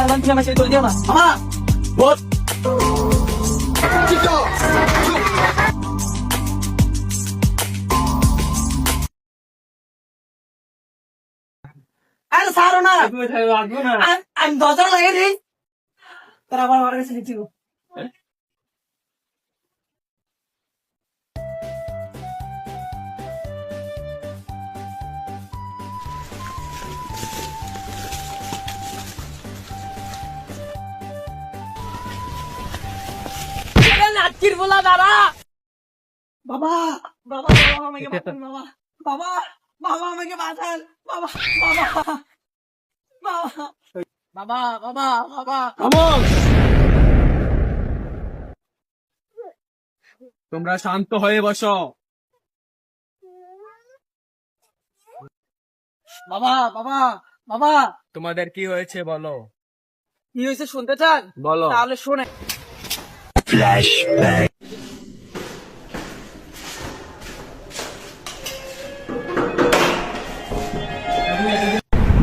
সালমান তুমি আমার সাথে করে দিও না মামা বল আরে সারো না আমি 10 লাগে দিই তারা আবার আমার কাছে লিখছিল নাচির বলা দাঁড়া বাবা বাবা বাবা আমাকে বাঁচান বাবা বাবা বাবা আমাকে বাঁচান বাবা বাবা বাবা বাবা বাবা বাবা তোমরা শান্ত হয়ে বসো। বাবা বাবা বাবা তোমাদের কি হয়েছে বলো। কি হয়েছে শুনতে চান বলো। তাহলে শোনে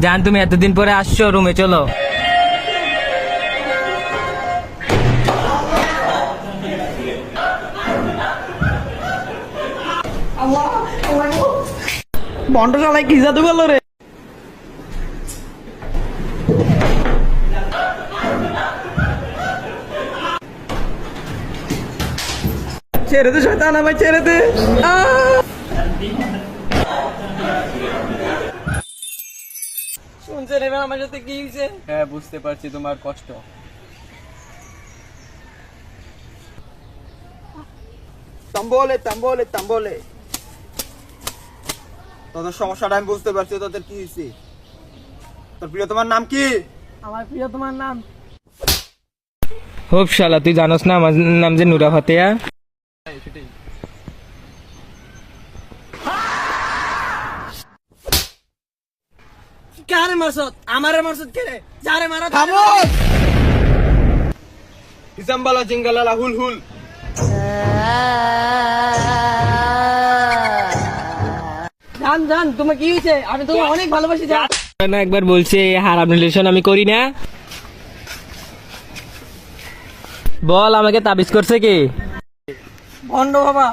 জান তুমি এতদিন পরে আসছো, রুমে চলো। বন্ড চালাই কি জাদু করলো রে ছেড়ে দে শয়তান আমায় ছেড়ে দে শুনছেন এবার আমার সাথে কি হয়েছে হ্যাঁ বুঝতে পারছি তোমার কষ্ট। তাম্বলে তোদের সমস্যাটা আমি বুঝতে পারছি। তোদের কি হয়েছে? তোর প্রিয় তোমার নাম কি? আমার প্রিয় তোমার নাম হোপ শালা, তুই জানোস না আমার নাম যে নুরা ফাতেয়া। কারে মারছত আমারে মারছত কে রে যারে মারা খামোশ! ইসাম্বালা জিঙ্গালালা হুল হুল। জান জান তোমার কি হয়েছে আমি তোমাকে অনেক ভালোবাসি জান না একবার বলছে এই হারাম রিলেশন আমি করি না। বল আমাকে তাবিজ করছে কি? ভন্ড বাবা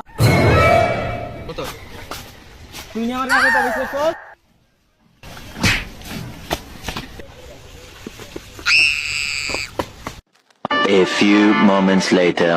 তুই আমার কাছে তাবিজ করছিস A few moments later.